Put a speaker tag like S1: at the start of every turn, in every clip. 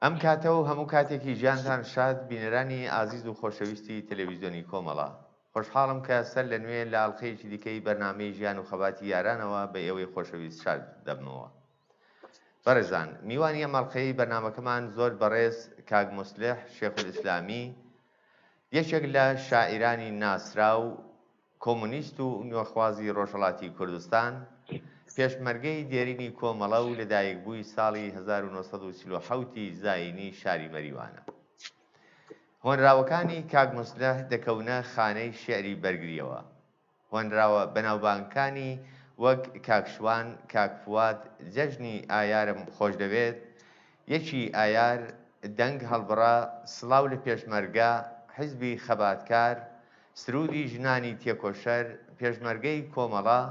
S1: ئەم کاتەوە هەموو کاتێکی ژیانتان شاد بینەرانی ئازیز و خۆشەویستی تەلەڤیزیۆنی کۆمەڵە. خۆشحاڵم کە سەر لە نوێ لە ئاڵقەیەکی دیکەی بەرنامەی ژیان و خەباتی یارانەوە بە ئێوەی خۆشەویست شاد دەبمەوە. بەڕێزان، میوانی ئەم ئاڵقەی بەرنامەکەمان زۆر بەڕێز کاک موسلح شێخولئیسلامی، یەکێک لە شاعیرانی ناسرا و کۆمونیست و نوێخوازی ڕۆژهەڵاتی کوردستان، پێشمەرگەی دێرینی کۆمەڵە و لەدایکبووی ساڵی 1940 زاینی شاری مەریوانە. هۆنراوەکانی کاک موسلح دەکەونە خانەی شێعری بەرگریەوە. هۆنراوە بەناوبانگەکانی وەک کاکشوان، کاک فواد، جەژنی ئایارم خۆش دەوێت، یەکی ئایار، دەنگ هەڵبڕا، سڵاو لە پێشمەرگە، حیزبی خەباتکار، سرودی ژنانی تێکۆشەر، پێشمەرگەی کۆمەڵە،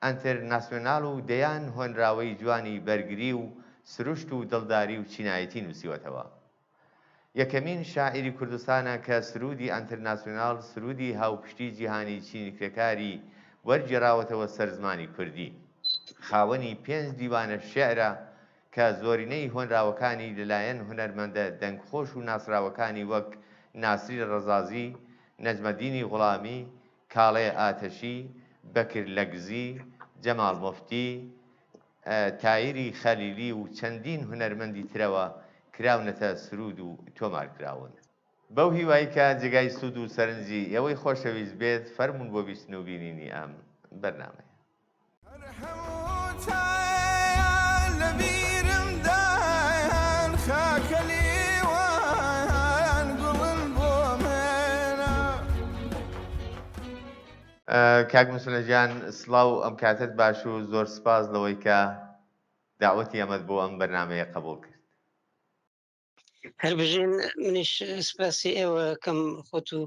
S1: ئەنتەرناسیۆناڵ و دەیان هۆنراوەی جوانی بەرگری و سروشت و دڵداری و چینایەتی نووسیوەتەوە. یەکەمین شاعیری کوردستانە کە سرودی ئەنتەرناسیۆناڵ، سرودی هاوپشتی جیهانی چینیکرێکاری وەرگێڕاوەتەوە سەر زمانی کوردی. خاوەنی 5 دیوانە شێعرە کە زۆرینەی هۆنراوەکانی لەلایەن هونەرمەندە دەنگخۆش و ناسراوەکانی وەک ناسیر ڕەزازی، نەجمەدینی غوڵامی، کاڵێ ئاتەشی، بەکر لەگزی، جەماڵ موفتی، تایری خەلیلی و چەندین هونەرمەندی ترەوە کراونەتە سرود و تۆمارکراون. بەو هیوایی کە جێگای سوود و سەرنجی ئێوەی خۆشەویست بێت، فەرموون بۆ بیستن و بینینی ئەم بەرنامەیە. کاک موسڵەجان، سڵاو، ئەم کاتت باش و زۆر سپاس لەوەی کە داوەتی ئەمەد بۆ ئەم بەرنامەیە قبوڵ کرد.
S2: هەربژین منیش سپاسی ئێوە کەم خۆت و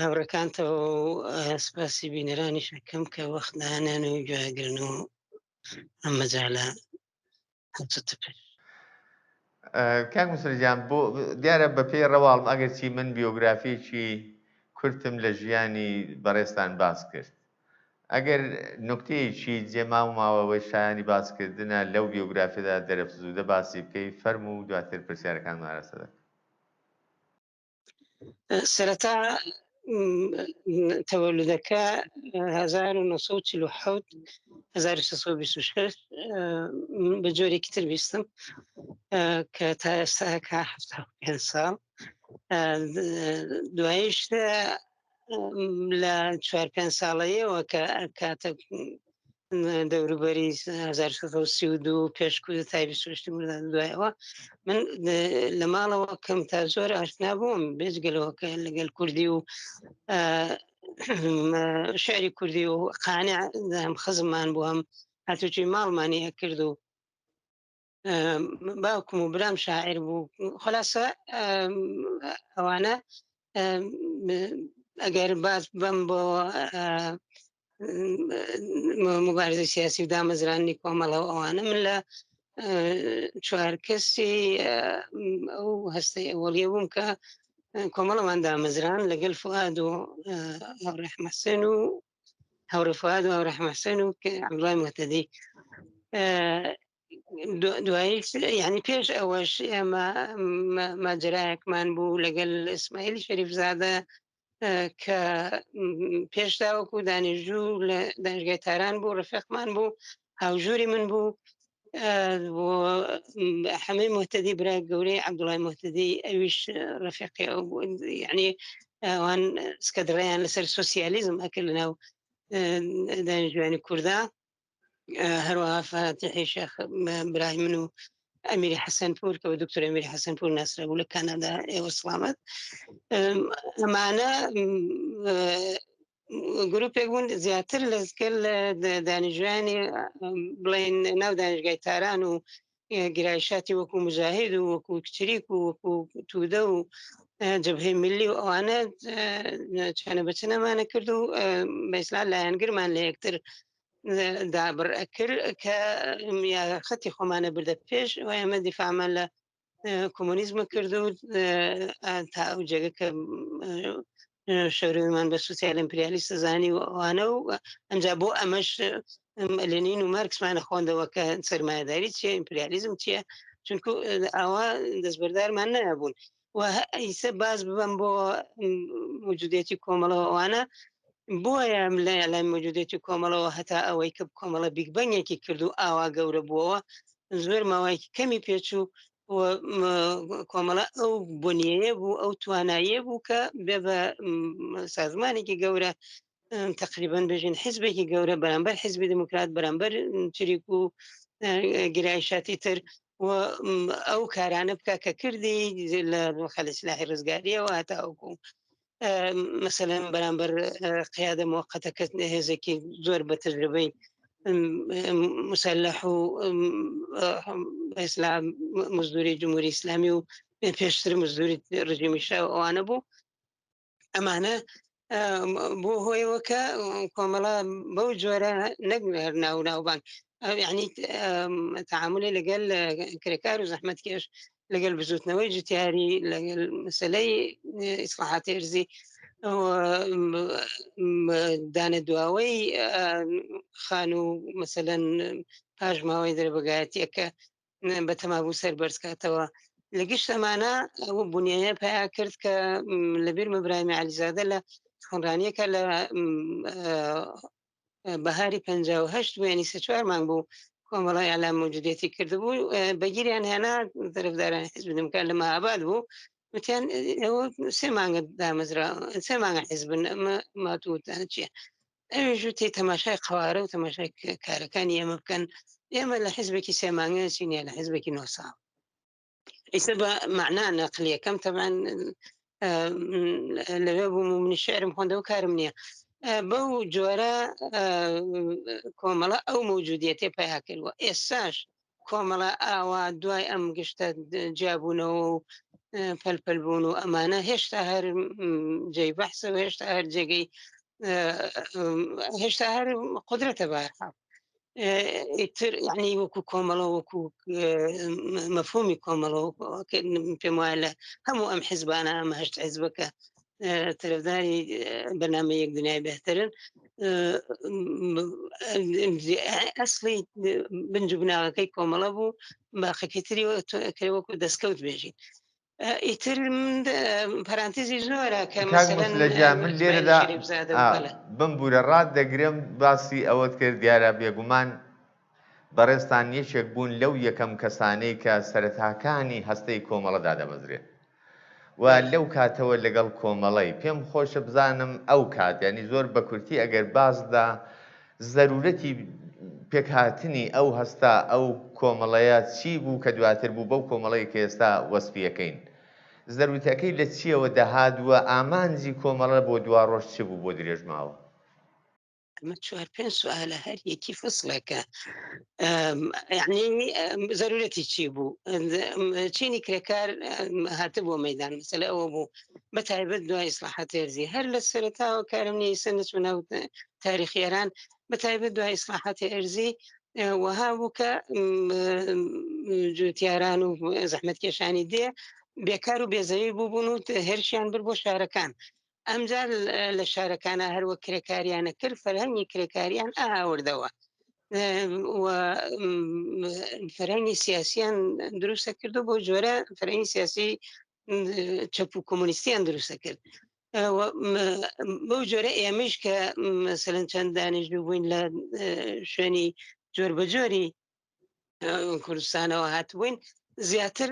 S2: هەوڕەکانتەوە و سپاسی بینەرانیش کەم کە وەخت داهێنان و گوێگرن و ئەم مەجالە هەڵچەتە پێش.
S1: کاک موسڵەجان، بۆ دیارە بە پێی ڕەواڵم ئەگەرچی من بیۆگرافیەکی کورتم لە ژیانی بەڕێستان باس کرد. ئەگەر نوکتەیەکی جێما و ماوەوەی شایانی باسکردنە لەو بیۆگرافیەدا دەرەفزوودە باسی بکەی، فەرموو و دواتر پرسیارەکانمان ئاراستە دەکەم.
S2: سەرەتا تەوەلودەکە 1947 1626 بە جۆرێکی تر بیستم کە تا ئێستاکە 75 ساڵ. دواییش لە 4-5 ساڵەیەوە کە کاتە دەوروبەری 1932 پێشکوت تای 28 مرداد دوایەوە من لە ماڵەوە کەم تا زۆر ئاشنا بووم بێجگەلەوە کە لەگەل کوردی و شعری کوردی و قانع هەم خزممان بوو هەم هاتوچی ماڵمانیە کرد و باوکم و برام شاعر بوو. خلاصە ئەوانە ئەگەر باز بم بۆ مبارزە سیاسی و دامەزرانی کۆمەڵەوە ئەوانە من لە 4 کەسی ئەو هەستەی ئەوەڵیە بووم کە کۆمەڵەمان دامەزران لەگەل فواد و هەوڕێحمە حوسێن و هەورە فواد و هەوڕێحمە حوسێن و عەبدوڵای موهتەدی. دوایی یعنی پێش ئەوەش ئێمە ماجرایەکمان بوو لەگەل ئیسماعیلی شەریفزادە کە پێشدا وەکو دانیشتجوو لە دانیشگای تاران بوو، ڕفێقمان بوو، هاوژووری من بوو. حەمەی موهتەدی برای گەورەی عەبدوڵای موهتەدی ئەویش ڕفێقی ئەو بوو. یعنی ئەوان سکەدڕیان لەسەر سۆسیالیزم ئەکرد لەناو دانیشتوانی کووردا. هەروەها فاتحی شێخ برای من و ئەمیری حەسەنپوور کە دکتۆر ئەمیری حەسەنپوور ناسرا بوو لە کانادا. ئێوە سڵامەت. ئەمانە گروپێک بوون زیاتر لەگەڵ دانیشتوانی بڵێن ناو دانیشگای تاران و گرایشاتی وەکو مجاهید و وەکو کچریک و وەکو تودە و جەبهەی ملی و ئەوانە چانە بەچنەمانە کرد و بەئیسڵان لایەنگرمان لە یەکتر دابڕ ئەکرد کە خەتی خۆمانە بردە پێش و ئێمە دیفاعمان لە کۆمۆنیزمە کرد و تا ئەو جێگە کە شەورویمان بە سوسیال ئیمپریالیستە زانی و ئەوانە و ئەمجا بۆ ئەمەش لێنین و مارکسمانە خۆندەوە کە سەرمایەداری چییە، ئیمپریالیزم چییە، چونکو ئەوە دەستبەردارمان نەبوون و ئیسە باز ببەم بۆ موجودێتی کۆمەڵەوەوانە بۆیە لای موجودێتی کۆمەڵەوە هەتا ئەوەی کە کۆمەڵە بیگبەنێکی کرد و ئاوا گەورە بووەوە زۆر ماوەیەکی کەمی پێچوو کۆمەڵە ئەو بنیەیە بوو ئەو تواناییە بوو کە بێ بە سازمانێکی گەورە تقریبا بژین حزبێکی گەورە بەرامبەر حزبی دموکرات بەرامبەر چریک و گرایشاتی تر و ئەو کارانە بکە کە کردی لە خەلسلاحی ڕزگاریەوە هەتاوەکو مثلا بەرامبەر قیادە موقتەکە هێزێکی زۆر بە تجربەی مسلح و ئیسلام مزدوری جمهوری ئیسلامی و پێشتر مزدوری ڕژیمی شاو ئەوانە بوو ئەمانە بۆ هۆیەوە کە کۆمەڵە بەو جۆرە نەک ناو ناوبانگ یعنی تعاملی لەگەل کرێکار و زەحمەتکێش لەگەل بزوتنەوەی جوتیاری لەگەل مەسەلەی ئیسلاحات هێرزی دانە دواوەی خان و مەسەلەن پاژماوەی دەربگایەتیەکە بە تەمابوو سەر بەرزکاتەوە لە گشت ئەمانە ئەو بنیایە پیا کرد کە لەبیر مەبراهیمی عەلیزادە لە خوێنڕانیەکە لە بەهاری 58 بوو ینی 4 مانگ بوو کۆمەڵای ئەعلام موجودێتی کردبوو بەگیریان هێنا طرفداران حزب دموکرات لە مەهاباد بوو وتیان ئەوە 3 مانگە دامەزرا 3 مانگە حیزبن ئەمە ماتوتان چییە ئەوێژ تی تەماشای قوارە و تەماشای کارەکانی ئێمە بکەن ئێمە لە حیزبێکی 3 مانگە چینە لە حیزبێکی 9 ساڵ ئیسە بە معنا نەقلیەکەم تەمان لەوێ بوو منی شعرم خوێندەوە کارم نییە بەو جۆرە کۆمەڵە ئەو موجودیەتێ پیا کردوە ئێستاش کۆمەڵە ئاوا دوای ئەم گشتە جیابوونەوە و پەلپەل بوون و ئەمانە هێشتا هەر جێی بەحسەوە هێشتا هەر جێگەی هێشتا هەر قدرەتە بەهەرحاڵ ئیتر یعنی وەکو کۆمەڵە وەکو مەفهومی کۆمەڵەوە پێم وایە لە هەموو ئەم حیزبانە ئەمە هەشت حیزبەکە طرفداری بەنامە یەک دنیای بهترن ئەسڵی بنج و بناغەکەی کۆمەڵە بوو باقیەکەی تری وەکو دەستکەوت بێژین ئیتر پەرانتزی زۆرە کە
S1: من لێرەدا بمبورە ڕات دەگرم باسی ئەوەت کرد دیارە بێگومان بەڕێستان یەکێک بوون لەو یەکەم کەسانەی کە سەرەتاکانی هەستەی کۆمەڵەدا دەمەزرێت و لەو کاتەوە لەگەڵ کۆمەڵی پێم خۆشە بزانم ئەو کات ینی زۆر بە کورتی ئەگەر بازدا زەرورەتی پێکهاتنی ئەو هەستا ئەو کۆمەڵەیە چی بوو کە دواتر بوو بەو کۆمەڵەی کە ئێستا وەسپیەکەین زەروریەکەی لە چیەوە دەهادووە ئامانجی کۆمەڵە بۆ دوا ڕۆژ چ بوو بۆ درێژماوە
S2: ئەمە 4-5 سوالە هەر یەکی فصلەکە یعنی زەرورەتی چی بوو چینی کرێکار هاتە بۆ مەیدان مەسەلە ئەوە بوو بە تایبەت دوای ئیسلاحات هێرزی هەر لە سەرەتاوە کارم نیە سەرنج ناو تاریخیێران بە تایبەت دوای ئیسلاحات هێرزی وەها بوو کە جوتیاران و زەحمەتکێشانی دێ بێکار و بێزەوی بوو بوون و هێرشیان بر بۆ شارەکان ئەمجار لە شارەکانە هەروە کرێکاریانە کرد فەرهەنگی کرێکاریان ئاوردەوە فەرهەنگی سیاسیان دروستە کردو بۆ جۆرە فەرهەنگی سیاسی چەپ و کۆمونیستیان دروستە کرد بەو جۆرە ئێمەش کە مەسەلەن چەند دانیشتوو بووین لە شوێنی جۆر بە جۆری کوردستانەوە هاتبووین زیاتر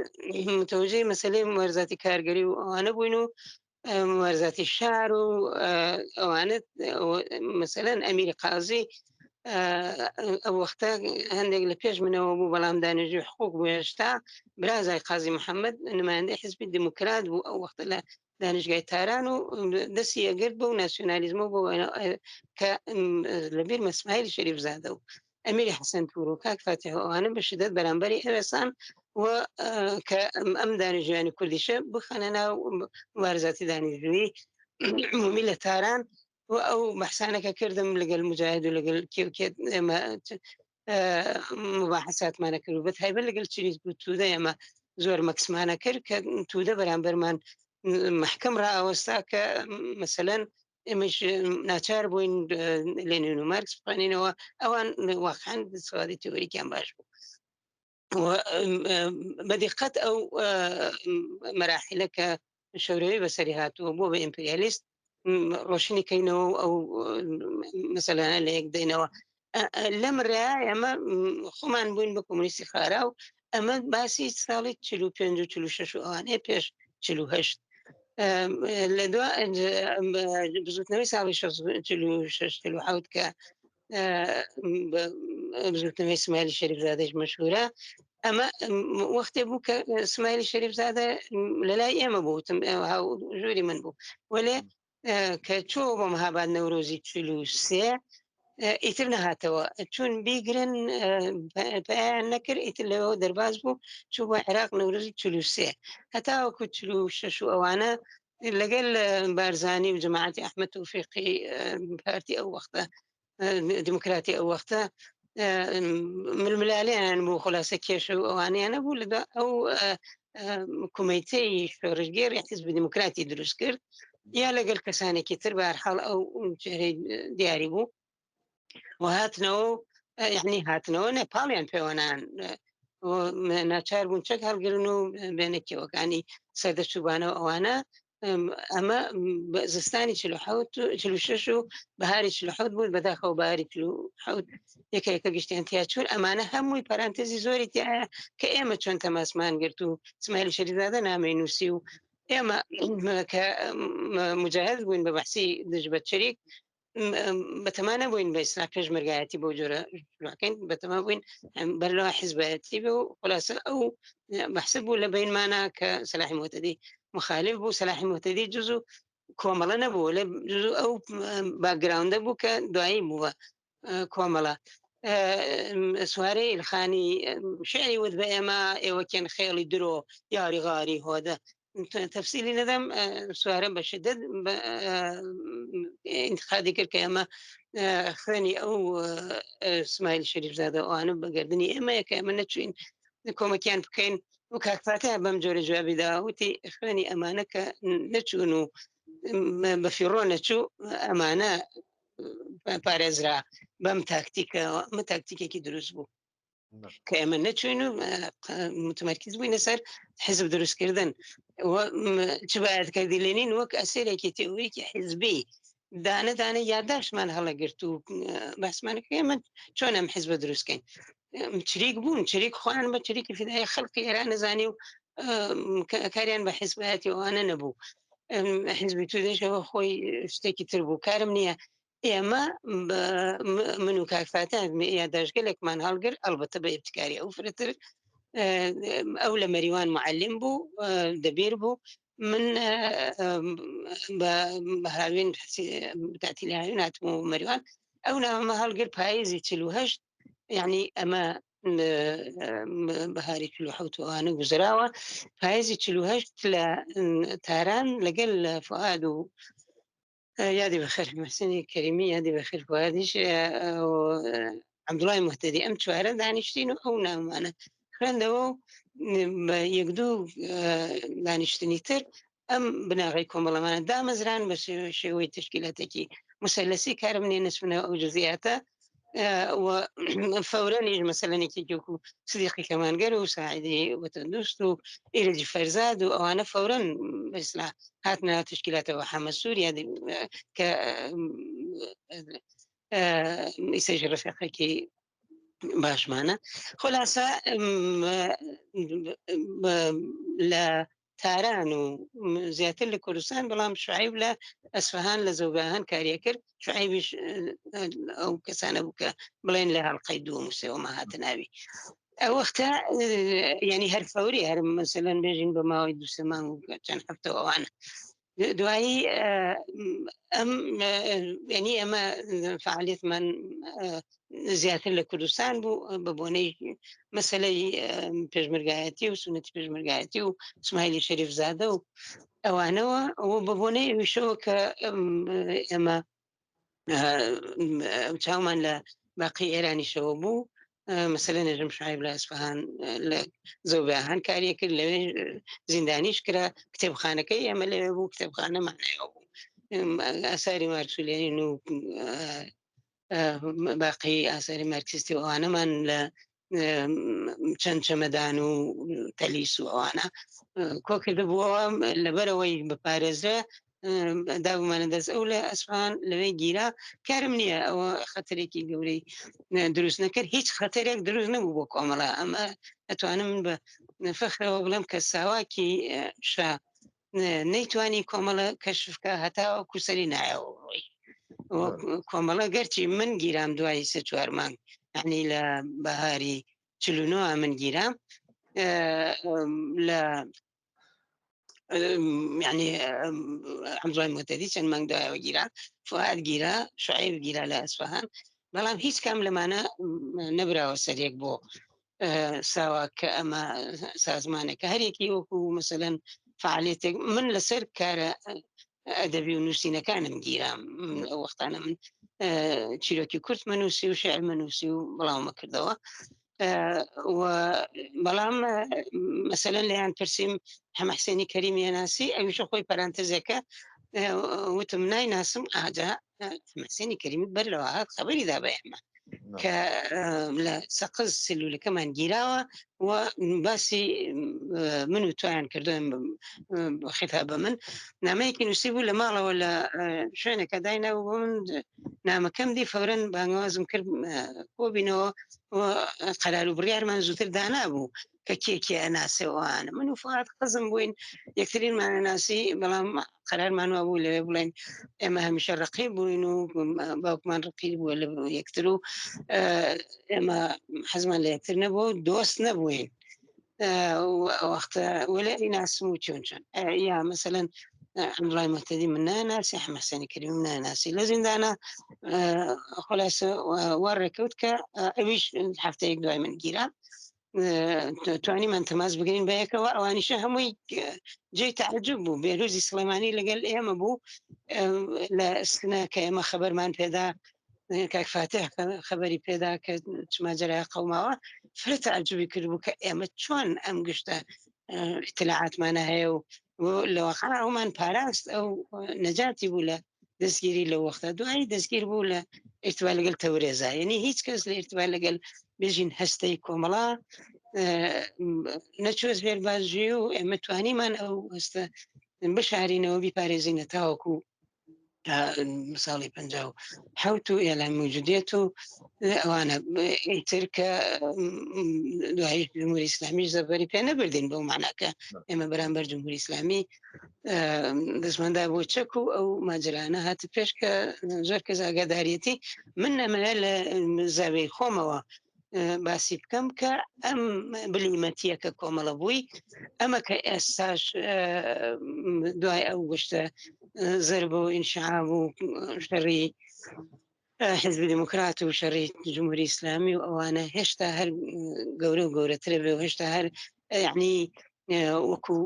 S2: متەوەجەی مەسەلەی وەرزاتی کارگەری و ئەوانە بووین و وەرزاتی شار و ئەوانە مەسەلەن ئەمیری قازی ئەو وەختە هەندێک لە پێش منەوە بوو بەڵام دانیشتووی حقوق بوو هێشتا برازای قازی محەممەد نمایندەی حزبی دموکرات بوو ئەو وەختە لە دانیشگای تاران و دەستی ئەگرت بە و ناسیۆنالیزمە بۆ کە لەبیر مەسمایلی شەریف زادە و ئەمیری حەسەن توور و کاک فاتح ئەوانە بە شدەت بەرامبەری ئەوێسان و کە ئەم دانیژوانی کوردیشە بخەنە ناو وارزاتی دانیژووی عمومی لە تاران و ئەو بەحسانەکە کردم لەگەل مجاهد و لەگەل کێوکێت ئێمە مباحثاتمانە کرد و بە تایبەت لەگەل چریت بوو توودە ئێمە زۆر مەکسمانە کرد کە توودە بەرامبەرمان محکەم ڕائەوەستا کە مەسەلەن ئێمەش ناچار بووین لێنین و مارکس بخوێنینەوە ئەوان واقعاً سوادی تێوەریکیان باش بوو بەدیقەت ئەو مەراحلە کە شەورەوەی بەسەری هاتووە بۆ بە ئیمپریالیست ڕۆشنی کەینەوە ئەو مەسەلانە لە یەک دەینەوە لەم ڕێیا ئەمە خۆمان بووین بە کۆمونیستی خارا و ئەمە باسی ساڵی 45 و 46 ئەوانەیە پێش 48 لە دو بزوتنەوەی ساڵی 46 کە بزوتنەوەی اسماعیلی شەریفزادەش مەشهورە ئەمە وەختێ بوو کە اسماعیلی شەریفزادە لە لای ئێمە بووتم ژووری من بوو وەلێ کە چۆ بۆ مەهاباد نەورۆزی 43 ئیتر نەهاتەوە چون بیگرن پایان نەکرد ئیتر لەوە دەرباز بوو چوو بۆ عێراق نەورۆزی 43 هەتاوەکو 46 ئەوانە لەگەل بارزانی و جەماعەتی ئەحمەد تەوفیقی پارتی ئەو وەختە دموکراتی ئەو وەختە ململالیان بوو خلاصە کێشە و ئەوانیانە بوو لەدا ئەو کومیتەی شۆڕژگێری حیزب دیموکراتی دروست کرد یا لەگەل کەسانێکی تر بەهەرحاڵ ئەو چهرەی دیاری بوو و هاتنەوە یعنی هاتنەوە نێپاڵیان پێوەنان ناچار بوون چەک هەڵگرن و بێنەکەوەکانی سەردەچووبانەوە ئەوانە ئەمە زستانی 46 و بەهاری 47 بوو بەداخەوە بەهاری 47 یەکێکە گشتیان تیا چوون ئەمانە هەمووی پەرانتزی زۆری تایە کە ئێمە چۆن تەماسمان گرت و اسماعیلی شەریفزادە نامەی نووسی و ئێمە کە مجاهد بووین بە بەحسی دژبەت شەریک بەتەمانە بووین بە ئیسلاح پێشمەرگایەتی بۆ جۆرە شروعەکەین بەتەما بووین بەرلەوە حیزبەتی بێ و خلاصە ئەو بەحسە بوو لە بینمانە کە سەلاحی مۆتەدی مخالف بوو سەلاحی مۆتەدی جزو کۆمەڵە نەبوو لە جزو ئەو باگراوندە بوو کە دوایی بووە کۆمەڵە سوارەی ئیلخانی شعری ود بە ئێمە ئێوەکێن خێڵی درۆ یاری غاری هۆدە تەفسیلی نەدەم سوارە بە شدت انتقادی کرد کە ئێمە خوێنی ئەو اسماعیلی شەریفزادە ئەوانە بەگەردنی ئێمەیە کە ئێمە نەچوین کۆمەکیان بکەین و کاکفاتە بەم جۆرە جوابیدا وتی خوێنی ئەمانە کە نەچوون و بەفیڕۆ نەچوو ئەمانە پارێزرا بەم تاکتیکە ئەمە تاکتیکێکی دروست بوو کە ئێمە نەچوین و متمەرکز بووینە سەر حزب دروستکردن چ باید کردی لێنین وەک ئەسێرێکی تئۆریکی حزبی دانە یادداشتمان هەڵەگرت و باسمانەکە ئێمە چۆن ئەم حزبە دروستکەین چریک بوون چریک خوان بە چریکی فیدای خەڵقی ئێران نەزانی و کاریان بە حزبەتی ئەوانە نەبوو حزبی تودێشەوە خۆی شتێکی تر بوو کارم نییە ئێمە من و کاکفاتان یادداشتگەلێکمان هەڵگر ئەلبەتە بە ئێبتکاری ئەو فرەتر ئەو لە مەریوان معلم بوو دەبیر بوو من بە هاوین تاعتیلی هاوین هاتم و مەریوان ئەو نامەمە هەڵگر پاییزی 48 یعنی ئەمە بەهاری 47 ئەوانە گوزراوە پاییزی 48 لە تاران لەگەل فواد و یادی بەخێر محسنی کەریمی یادی بەخێر فوادیش عەبدوڵای موحتەدی ئەم چوارە دانیشتین و ئەو نامانە خوێندەوە بە یەک دوو دانیشتنی تر ئەم بناغی کۆمەڵەمانە دامەزران بە شێوەی تشکیلاتێکی مسەلەسی کارم نیە نسبنەوە ئەو جزئیاتە فەورەنیش مەسەلەنێکی وەکو سدیقی کەمانگەر و ساعیدی وەتەندوست و ئیرەجی فەرزاد و ئەوانە فەورەن بەئیسلا هاتنە تشکیلاتەوە حەمە سووریا کە ئیسەی ڕەفیقێکی باشمانە خلاصە لە تاران و زیاتر لە کوردستان بەڵام شعیب لە ئەسفەهان لە زەوبەهان کاریە کرد شعیبیش ئەو کەسانە بوو کە بڵێن لە هەڵقەی دووەم و سێوەمە هاتە ناوی ئەو وەختە یعنی هەر فەوری هەر مەسەلەن بێژین بە ماوەی دوو سێ مانگ و چەند هەفتە ئەوانە دوایی ئەم یعنی ئەمە فعالیتمان زیاتر لە کوردستان بوو بە بۆنەی مەسەلەی پێشمەرگایەتی و سونەتی پێشمەرگایەتی و اسماعیلی شەریفزادە و ئەوانەوە ئەوە بە بۆنەی ویشەوە کە ئێمە چاومان لە باقی ئێرانیشەوە بوو مەسەلەن نەژم شعیب لە ئەسفەهان لە زەوبەهان کاریە کرد لەوێ زیندانیش کرا کتێبخانەکەی ئێمە لەوێ بوو کتێبخانە مانایەوە بوو ئاساری مارکسولێنین و باقی ئاساری مارکسیستی ئەوانەمان لە چەند چەمەدان و تەلیس و ئەوانە کۆکردبووەوە لەبەرەوەی بپارێزرە دابمانە دەست ئەو لە ئەسپان لەوەی گیرا کارم نییە ئەوە خەتەرێکی گەورەی دروست نەکرد هیچ خەتەرێک دروست نەبوو بۆ کۆمەڵە ئەمە ئەتوانم من بە فەخرەوە بڵێم کە ساواکی شا نەیتوانی کۆمەڵە کەشفکە هەتا کوسەری نایەوەی کۆمەڵە گەرچی من گیرام دوای سە چوار مانگ ینی لە بەهاری 49 من گیرام لە يعني حمزة مهتدي چەند مانگ دوایەوە گیرا فؤاد گیرا شعیب گیرا لە ئەسفەهان بەڵام هیچ کام لەمانە نەبراوە سەرێک بۆ ساوا کە ئەمە سازمانێکە هەرێکی وەکو مثلەن فعالێتێک من لەسەر کارە ئەدەبی و نووسینەکانم گیرام ئەو وەختانە من چیرۆکی کورت منووسی و شعر منووسی و بەڵاومە کردەوە بەڵام مەسەلەن لەیان پرسییم هەمە حسێنی کەریمی هێناسی ئەویشە خۆی پەرانتەزەکە وتم نایناسم ئاجا حسێنی کەریمی بەر لەوە هات خەبەری دا بە ئێمە کە لە سەقز سلولەکەمان گیراوە و باسی من و تویان کردوم خیتابە من نامەیەکی نووسی بوو لە ماڵەوە لە شوێنێکە داینەوە بۆ من نامەکەم دی فەورەن بانگوازم کرد بۆ بینەوە قەرار و بڕیارمان زووتر دانابوو کە کێکی ئەناسێوانە من و فات قەزم بووین یەکترینمان ئەناسی بەڵام قەرارمان وا بوو لەوێ بڵێن ئێمە هەمیشە ڕقیب بووین و باوکمان ڕقیب بووە لە یەکتر و ئێمە حەزمان لە یەکتر نەبوو دۆست نەبووین وەختە وەلای ناسم و چۆن یا مەسەلەن عەبدوڵڵای مەهتەدی من ناناسی ئەحمەد حوسێنی کەریمی من ناناسی لە زیندانە خۆلاسە وا ڕێکەوت کە ئەویش هەفتەیەک دوای من گیرا توانیمان تەماس بگرین بە یەکەوە ئەوانیشە هەمووی جێی تەعجب بوو بێروزی سڵێمانی لەگەڵ ئێمە بوو لە ئەسکنە کە ئێمە خەبەرمان پێدا کاک فاتح خەبەری پێدا کە چماجەرای قەوماوە فرە تەعجبی کردبوو کە ئێمە چۆن ئەم گشتە ئیتلاعاتمانە هەیە و لەوەخە ئەومان پاراست ئەو نەجاتی بوو لە دەستگیری لە وەختە دوایی دەستگیر بوو لە ئیرتباط لەگەڵ تەورێزا یعنی هیچ کەس لە ئیرتباط لەگەڵ بێژین هەستەی کۆمەڵا نەچۆز هێربازژی و ئێمە توانیمان ئەو هەستە بشارینەوە بیپارێزینە تاوەکو ساڵی 57 و ئێلان موجودێت و ئەوانە ئیتر کە دوای جمهوری ئیسلامی زەبەری پێ نەبردین بەو معناکە ئێمە بەرامبەر جمهوری ئیسلامی دەستماندا بۆ چەک و ئەو ماجرانە هاتە پێش کە زۆر کەس ئاگاداریەتی من نەمەوێت لە زاویەی خۆمەوە باسی بکەم کە ئەم بلیمەتیە کە کۆمەڵە بووی ئەمە کە ئێستاش دوای ئەو گشتە زەربە و ئینشعاب و شەڕی حزبی دموکرات و شەڕی جمهوری ئیسلامی و ئەوانە هێشتا هەر گەورە و گەورەترە بێ و هێشتا هەر یعنی وەکو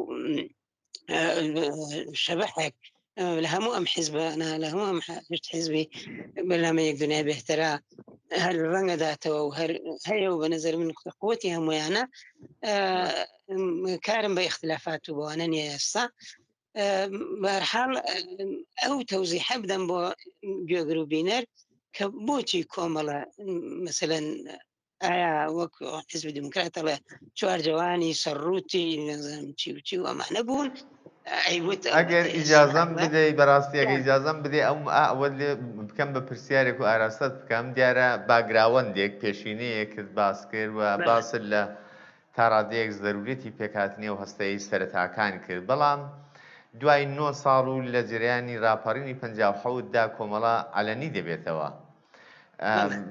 S2: شەبەحێک لە هەموو ئەم حیزبانە لە هەموو ئەم حیزبی بەلامە یەک دنیا بهترە هەر ڕەنگەداتەوە و هەر هەیە و بە نەزەر من قووەتی هەمویانە کارم بە اختلافات و بەوانە نیە ئێستا بەرحاڵ ئەو تەوزیحە بدەم بۆ گوێگر و بینەر کە بۆچی کۆمەڵە مەسەلەن ئایا وەک حیزبی دموکراتە لە چوار جوانی سەرڕووتی چی و چی و ئەمانە بوون
S1: ئەگەر ئیجازەم بدەی بەڕاستیەکە ئیجازەم بدەی ئەوە بکەم بە پرسیارێک و ئاراستت بکەم دیارە باگراوەندێک پێشینەیە کرد باس کرد و باست لە تا ڕادەیەک زەرورەتی پێکهاتنی و هەستەی سەرەتاکان کرد بەڵام دوای 9 ساڵ و لە جریانی راپەڕینی 57دا کۆمەڵە عەلەنی دەبێتەوە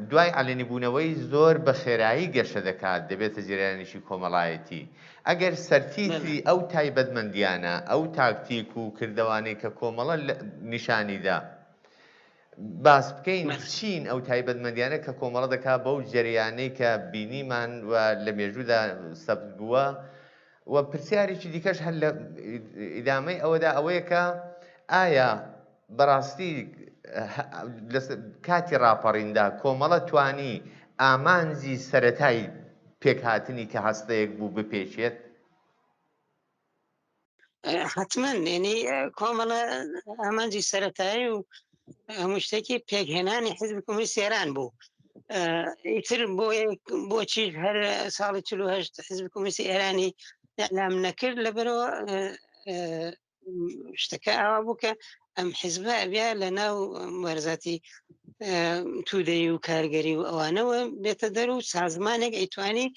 S1: دوای عەلەنی بوونەوەی زۆر بە خێرایی گەشە دەکات دەبێتە جریانیشی کۆمەڵایەتی ئەگەر سەرتیتری ئەو تایبەتمەندیانە ئەو تاکتیک و کردەوانەی کە کۆمەڵە نیشانیدا باس بکەین چین ئەو تایبەتمەندیانە کە کۆمەڵە دەکات بەو جەریانەی کە بینیمان و لە مێژوودا سەبت بووە و پرسیارێکی دیکەش هەر لە ئیدامەی ئەوەدا ئەوەیە کە ئایا بەڕاستی کاتی ڕاپەڕیندا کۆمەڵە توانی ئامانجی سەرەتای پێکهاتنی کە هەستەیەک بوو بپێچێت
S2: حتمما ینی کۆمەڵە ئامانجی سەرەتایی و هەموو شتێکی پێکهێنانی حیزبی کۆمۆنیست ئێران بوو ئیتر بۆچی هەر ساڵی 48 حزب کۆمونیستی ئێرانی ئەعلام نەکرد لەبەرەوە شتەکە ئەوا بوو کە ئەم حیزبە ئەبیا لە ناو وەرزاتی تودەی و کارگەری و ئەوانەوە بێتە دەر و سازمانێک ئەیتوانی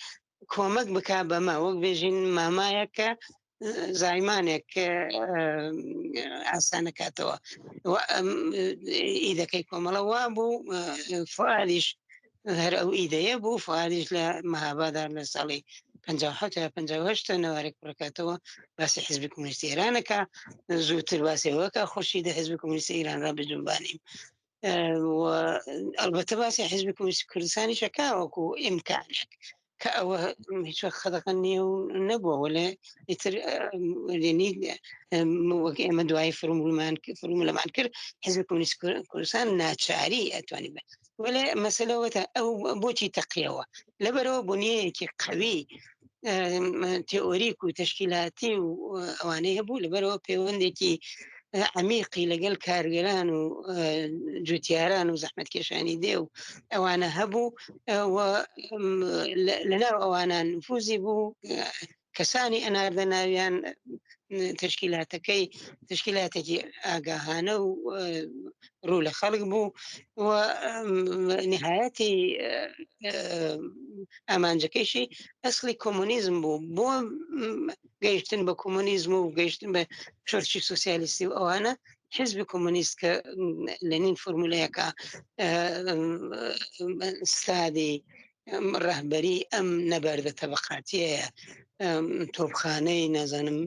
S2: کۆمەک بک بەمە وەک بێژین مامایەکە زایمانێک ئاسانەکاتەوە ئیدەکەی کۆمەڵەوە بوو فعالیش هەر ئەو ئیدەیە بوو فعالیش لە مەهابادار لە ساڵی 1950 نەوارێک پڕکاتەوە باسی حزبی کۆمونیستی ئێرانەکە زووتر باسیەوەکە خۆشی دە حزبی کۆمونیستی ئیران را بجومبانیم ئەلبەتە باسی حزبی کۆمونیستی کوردستانی شەکاوەکو ئیمکانێک کە ئەوە هیچ خەدەقەن نییە و نەبووە وەلێ ئیتر وەک ئێمە دوای فرمولەمان کرد حزبی کۆمونیستی کوردستان ناچاری ئەتوانی بێت وەلێ مەسەلەوەتە ئەو بۆچی تەقیەوە لەبەرەوە بنیەیەکی قەوی تئۆریک و تشکیلاتی و ئەوانەی هەبوو لەبەرەوە پەیوەندێکی عمیقی لەگەڵ کارگەران و جوتیاران و زەحمەتکێشانی دێ و ئەوانە هەبوو لەناو ئەوانان نفوزی بوو کەسانی ئەناردە ناویان تشکیلاتێکی ئاگاهانە و ڕوو لە خەڵک بوو و نهایەتی ئامانجەکەیشی ئەسلی کۆمونیزم بوو بۆ گەیشتن بە کۆمونیزم و گەیشتن بە شۆرچی سۆسیالیستی و ئەوانە حزبی کۆمونیست کە لەنین فرمولەیەکە سادی ڕەهبەری ئەم نەبەردە تەبەقاتیەیە تۆپخانەی نازانم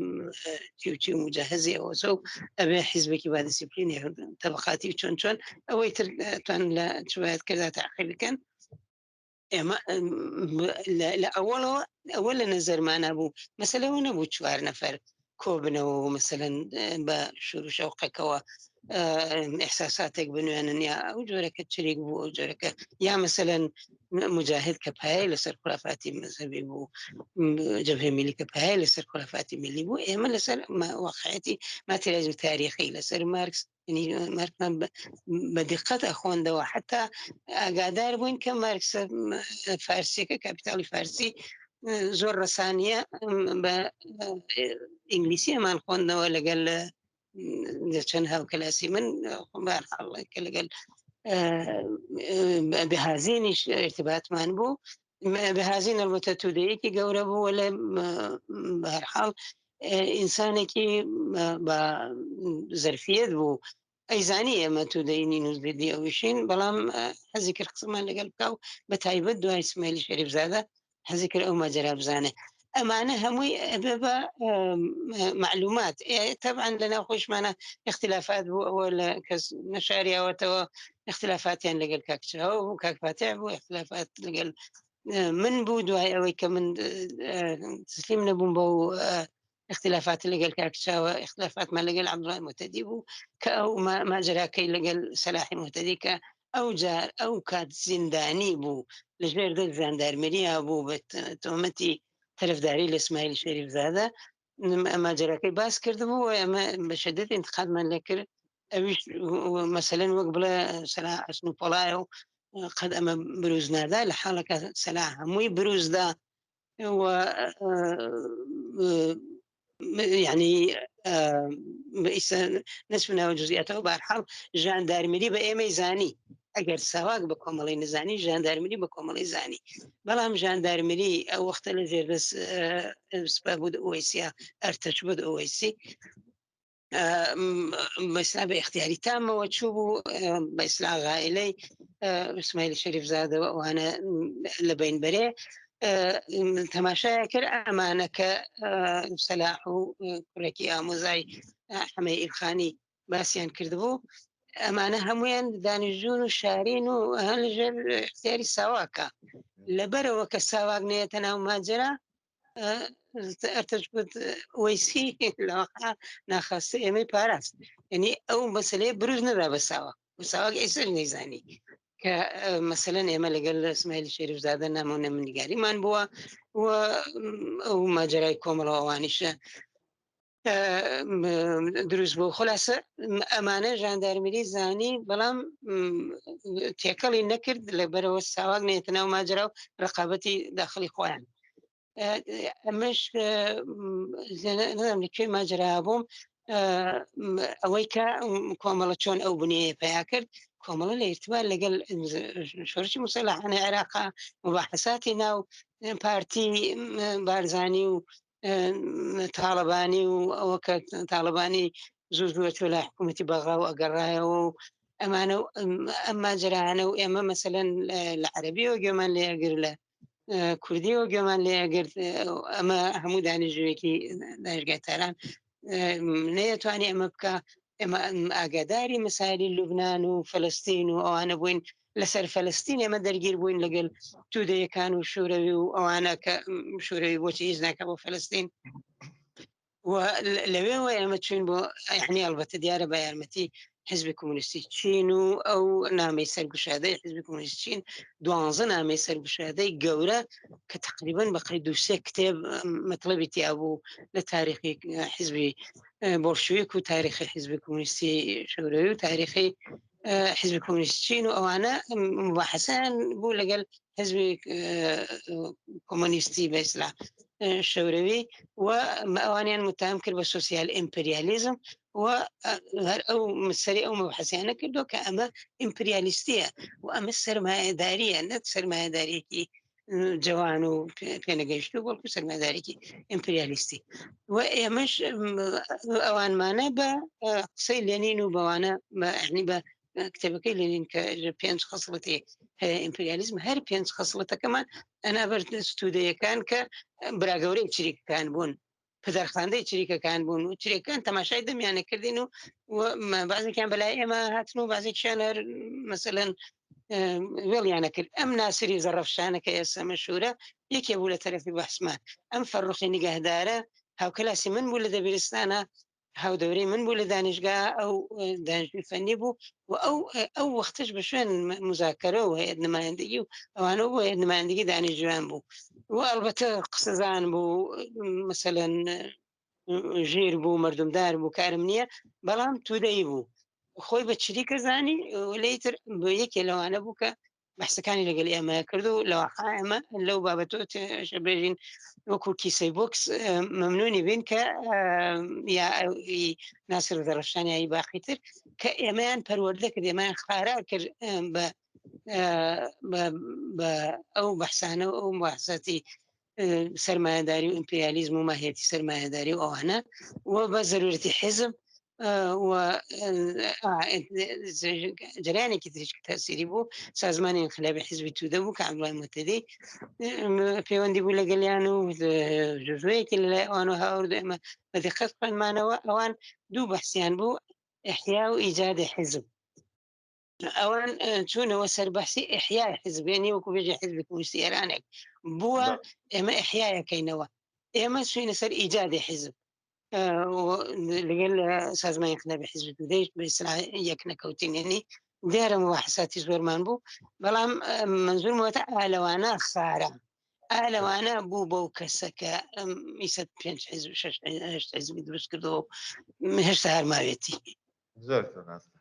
S2: چی و مجهزی ئەوەسە و ئەبێ حیزبێکی با دیسیپلینی تەبەقاتی چۆن ئەوەی تر توان لە چوایەت کردات تاقیل بکەن ئێمە لە ئەوە لە نەزەرمانە بوو مەسەلەوە نەبوو 4 نەفەر کۆبنەوە مەسەلەن بە شوور شەوقەکەوە ئەحساساتێک بنوێنن یا ئەو جۆرەکە چریک بوو ئەو جۆرەکە یا مەسەلەن مجاهد کە پایە لەسەر خولافاتی مەذهبی بوو جەبهەی میلی کە پایە لەسەر خولافاتی میلی بوو ئێمە لەسەر واقعیەتی ماتریالیزم تاریخی لەسەر مارکس مارکسمان بەدقت ئەخۆندەوە حتا ئاگادار بووین کە مارکس فارسیەکە کاپیتاڵی فارسی زۆر ڕسانیە بە ئینگلیسی ئەمان خوۆندنەوە لەگەل چەند هاوکەلاسی من کە لەگەل بەهازینیش ارتباطمان بوو بەهازین ئەلبەتە تودەیەکی گەورە بوو لە بەهەرحاڵ ئینسانێکی بە زەرفیەت بوو ئەیزانی ئێمە تودەینی نووسدی ئەویشین بەڵام حەزی کرد قسەمان لەگەڵ بکاو بە تایبەت دوای ئیسماعیلی شەریفزادە حەزی کرد ئەو ماجرا بزانێ ئەمانە هەمووی ئەبێ بە معلومات طبعا لەناو خۆشمانە اختلافات بوو ئەوە لە کەس نەشاریاوەتەوە اختلافاتیان لەگەڵ کاکچاو و کاکفاتیح بوو اختلافات لەگەڵ من بوو دوای ئەوەی کە من تسلیم نەبووم بە اختلافات لەگەڵ کاکچاوە اختلافاتمان لەگەڵ عەبدوڵڵای موتەدی بوو کە ئەو ماجراکەی لەگەڵ سەلاحی موتەدی کە ئەو جار ئەو کات زیندانی بوو لەژێر دەست ژاندارمەریە بوو بە تۆمەتی تەرەفداری لە ئیسماعیلی شەریفزادە ماجراکەی باس کردبوو ئەمە بە شەدەت انتقادمان لێ کرد ئەویش مەسەلەن وەک بڵێ سەلاح ئەسنوپەڵایە و قەد ئەمە بروز نادا لە حاڵەکە سەلاح هەمووی بروزدا و يعني نسبنا وجزئياته بحال ژاندارمەری بە ئێمەی زانی ئەگەر ساواک بە کۆمەڵی نزانی ژاندارمەری بە کۆمەڵی زانی بەڵام ژاندارمەری ئەو وەختە لە ژێردەست سوپا بوو ئۆیسیا ئەرتەچ بوو ئۆیسی بەسلا بە اختیاری تامەوە چوو بوو بە ئیسلا غائلەی ئیسماعیلی شەریفزادەوە ئەوانە لە بینبەرێ تەماشایە کرد ئەمانە کە سەلاح و کوڕێکی ئامۆزای حەمەی ئیلخانی باسییان کردبوو ئەمانە هەمویان دانیژوون و شارین و هەن لەژێر اختیاری ساواکە لەبەرەوە کە ساواک نێتە ناو ماجرا ئەرتەچ بوت وەیسی لەوەقع ناخواسته ئێمەی پاراست یعنی ئەو مەسەلەیە بروز نەدا بە ساواک و ساواک ئێستا نەیزانی کە مەسەلەن ئێمە لەگەڵ ئیسماعیلی شەریفزادە نامۆنە منیگاریمان بووە و ئەو ماجرای کۆمەڵەوانیشە دروست بوو خلاصە ئەمانە ژاندارمەری زانی بەڵام تێکەڵی نەکرد لە بەرەوە ساواک نێتە ناو ماجرا و ڕقابەتی داخلی خۆیان ئەمەش لەکوێ ماجرا بووم ئەوەی کە کۆمەڵە چۆن ئەو بنیە پیا کرد کۆمەڵە لە ئیرتبار لەگەڵ شۆرشی مسلحانە عێراقا مباحثاتی ناو پارتی بارزانی و تاالبانی و ئەوە کە تاالبانی زوو لە حکوومەتی بەغا و ئەگەڕایەوە و ئەمانە ئەم ماجرانە و ئێمە مەسەلەن لە عەربیەوە گوێمان لێگر لە کوردیەوە گوێمان لێگرت ئەمە هەموو دانیژوێکی دانیشگای تاران نەیەتوانی ئەمە بکە ئێمە ئاگاداری مەسایلی لوبنان و فەلەستین و ئەوانە بووین لەسەر فەلەستین ئێمە دەرگیر بووین لەگەڵ تودەیەکان و شوورەوی و ئەوانە کە شوورەوی بۆچی هیچ ناکە بۆ فەلەستین و لەوێەوە ئێمە چوین بۆ یعنی ئەلبەتە دیارە بە یارمەتی حزبی کۆمونیستی چین و ئەو نامەی سەرگوشادەی حزبی کۆمونیستی چین 12 نامەی سەرگوشادەی گەورە کە تقریبا بە قەید و سێ کتێب مەطلبی تیا بوو لە تاریخی حزبی بۆڵشویک و تاریخی حزبی کۆمونیستی شوروی و تاریخی حزبی کۆمونیستی چین و ئەوانە مباحثان بوو لەگەڵ حزبی کۆمونیستی بە ئیسلام شوروی و ئەوانیان متهم کرد بە سوسیال ئیمپریالیزم و هەر ئەو مسەری ئەو مەبحەسیانە کردو کە ئەمە ئیمپریالیستیە و ئەمە سەرمایەداریە نەک سەرمایەدارێکی جوان و پێنەگەیشت و بەڵکو سەرمایەدارێکی ئیمپریالیستی و ئێمەش ئەوانمانە بە قسەی لێنین و بەوانە عنی بە کتێبەکەی لێنین کە 5 خەسڵەتی هەیە ئیمپریالیزم هەر 5 خەسڵەتەکەمان ئەنابەر ستودەیەکان کە براگەورەی چریکەکان بوون پدەرخاندەی چریکەکان بوون و چریەکان تەماشای دەمیانە کردین و بازێکیان بەلای ئێمە هاتن و بازێکیان هەر مەسەلەن وێڵیانە کرد ئەم ناسری زەڕەفشانە کە ئێستا مەشهورە یەکێ بوو لە تەرەفی بەحسمان ئەم فەرڕوخی نیگەهدارە هاوکەلاسی من بوو لە دەبیرستانە هاودەورەی من بوو لە دانیشگا ئەو دانیشتووی فەنی بوو و ئەو وەختش بە شوێن مزاکەرە و هەیەت نمایندگی و ئەوانە بۆ هەیەت نمایندگی دانیشتویان بوو و ئەلبەتە قسەزان بوو مەسەلەن ژیر بوو مردمدار بوو کارم نییە بەڵام تودەی بوو خۆی بە چریکە زانی لەیتر بۆ یەکێ لەوانە بوو کە بەحسەکانی لەگەڵ ئێمە کرد و لەواقع ئێمە لەو بابەتۆ شەبێژین وەکو کیسەی بۆکس مەمنونی بین کە یا ناسر زەڕەفشانی یایی باقیتر کە ئێمەیان پەروەردە کرد ئێمەیان خارا کرد بە ئەو بەحسانە و ئەو بەحسەتی سەرمایەداری و ئیمپریالیزم و ماهیەتی سەرمایەداری و ئەوانە و بە ضرورەتی حزب و جریانێکی تریش تاسیری بوو سازمانی انقلابی حزبی توده بوو کە عەبدوڵای موتەدی پەیوەندی بوو لەگەڵیان و جزوەیەکی لەلای ئەوان و هاوردە ئێمە بە دقت خوێنمانەوە ئەوان دوو بەحسیان بوو ئیحیا و ئیجادی حزب ئەوان چوونەوە سەر بەحسی ئیحیای حزبێنی وەکو بێژی حزبی کۆمونیستی ئێرانێک بووە ئێمە ئیحیایەکەینەوە ئێمە چوینە سەر ئیجادی حزب لەگەڵ سازمانی انقلابی حزب توده بە ئیسلاح یەک نەکەوتینێنی دیارە مباحثاتی زۆرمان بوو بەڵام منزورمەوەتە ئالەوانە خارە ئالەوانە بوو بەو کەسە کە 5 حزب 6 حزبی دروست کردەوە هێشتا هەرماوێتی
S1: زۆر ڕاستە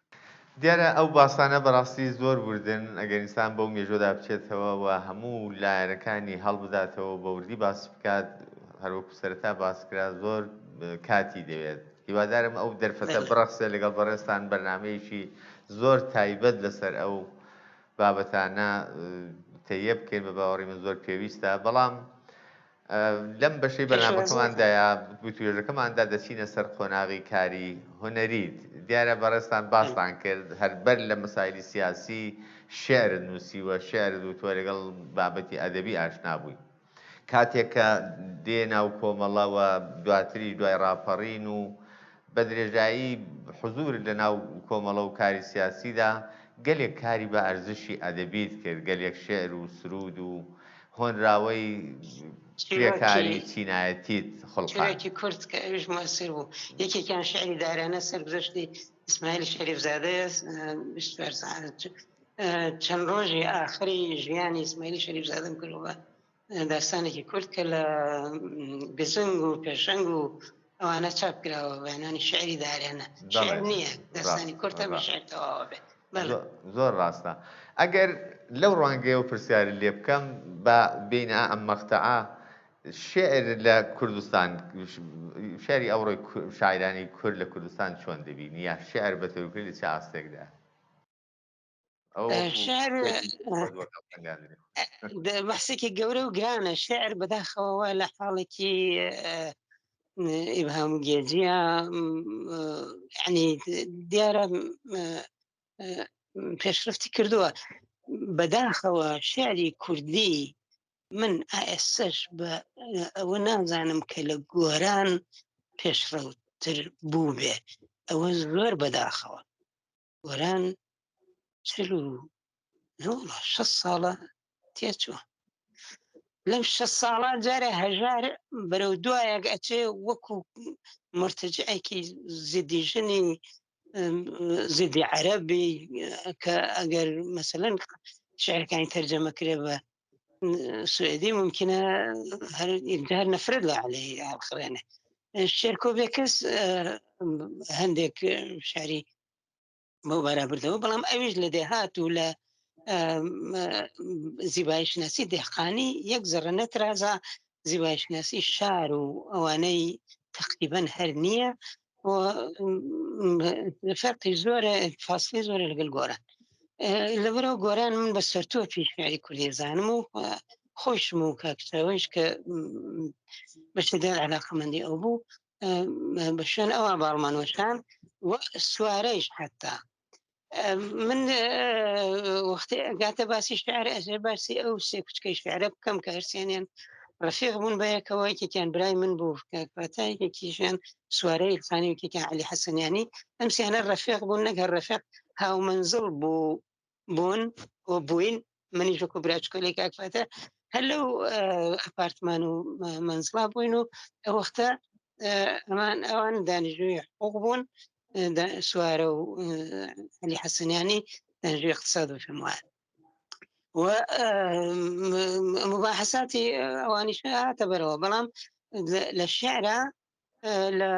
S1: دیارە ئەو باسانە بەڕاستی زۆر وردن ئەگەر ئینسان بەو مێژۆدا بچێتەوە و هەموو لایەنەکانی هەڵبداتەوە بە وردی باس بکات هەروەکو سەرەتا باسکرا زۆر کاتی دەوێت هیوادارم ئەو دەرفەتە بڕەخسە لەگەڵ بەڕێستان بەرنامەیەکی زۆر تایبەت لەسەر ئەو بابەتانە تەیە بکەین بە باوەڕی من زۆر پێویستە بەڵام لەم بەشەی بەرنامەکەماندایە توێژەکەماندا دەچینە سەر قۆناغی کاری هونەریت دیارە بەڕێستان باستان کرد هەربەر لە مەسایلی سیاسی شێعرت نووسیوە شێعرت و تۆ لەگەڵ بابەتی ئەدەبی ئاشنا بووی کاتێککە دێنا و کۆمەڵەوە دواتری دوای ڕاپەڕین و بە درێژایی حزور لە ناو کۆمەڵە و کاری سیاسیدا گەلێک کاری بە ئەرزشی ئەدەبیت کرد گەلێک شێعر و سرود و هۆنراوەی کاری چینایەتیت
S2: خڵقی کورد کە ئەوش موەسر بوو یەکێکیان شعری دارانە سەرگوزەشتی ئیسماعیل شەریفزادەیە چەند ڕۆژی ئاخری ژیانی ئیسماعیلی شەریفزادەم کردووە داستانێکی کورد کە لە بزنگ و پێشەنگ و ئەوانە چاپ کراوە بەیانانی شعری داریانە شعر
S1: دەڵێ
S2: نییە دەستانی کورتە بە شعر تەواوە بێ
S1: زۆر ڕاستە ئەگەر لەو ڕوانگەیە و پرسیاری لێ بکەم بە بینە ئەم مەقتەعە شعر لە کوردستان شعری ئەوڕۆی شاعرانی کورد لە کوردستان چۆن دەبینی یا شعر بە تەورکرد لە چه ئاستێکدا
S2: شعر بەحسێکی گەورە و گرانە شعر بەداخەوە لە حاڵێکی ئیبهام گێجیە ینی دیارە پێشرفتی کردووە بەداخەوە شعری کوردی من ئاسش بە ئەوە نازانم کە لە گۆران پێشڕەوتر بوو بێ ئەوە زۆر بەداخەوە گۆران 6 ساڵە تێچووە لەم 6 ساڵە جارە هەژار بەرەو دوایەک ئەچێ وەکو مرتجعێکی زیدی ژنی زیدی عەرەبی کە ئەگەر مەسەلەن شعرەکانی تەرجەمە کرێ بە سوێدی ممکنە هەر نەفرەت لە عەلەیهی هەڵخڕێنێ شێرکۆبێکەس هەندێک شعری بۆ بەرابردەوە بەڵام ئەویش لە دێهات و لە زیبایی شناسی دێحقانی یەک زەڕە نەترازە زیبایی شناسی شار و ئەوانەی تقریبەن هەر نییە فەرقی زۆرە فاصلی زۆرە لەگەڵ گۆران لەبەرەوە گۆران من بە سەرتۆپی شعری کوردی زانم و خۆشم و کاکتەوەیش کە بەشدار علاقەمەندی ئەو بوو بە شوێن ئەوە باڵمانوەشان سوارەیش حتا من وەختی ئەگاتە باسی شعر ئەژێ باسی ئەو سێ کوچکەی شعرە بکەم کە هەرسێنیان ڕەفیق بوون بە یەکەوە یەکێکیان برای من بوو کاتایەکێکیشیان سوارەی ئیلخانی وەکێکیان عەلی حەسەنیانی ئەمسیانە ڕەفیق بوون نەگەر ڕەفیق هاو مەنزڵ بوون و بووین منیش وەکو براچکۆلێک کاکفاتە هەر لەو ئەپارتمان و مەنزڵا بووین و ئەوەختە ئەوان دانیژووی حقوق بوون سوارە و عەلی حەسەنیانی دانیژووی اقتصاد و فێموان و مباحثاتی ئەوانیش هاتە بەرەوە بەڵام لە شعرە لە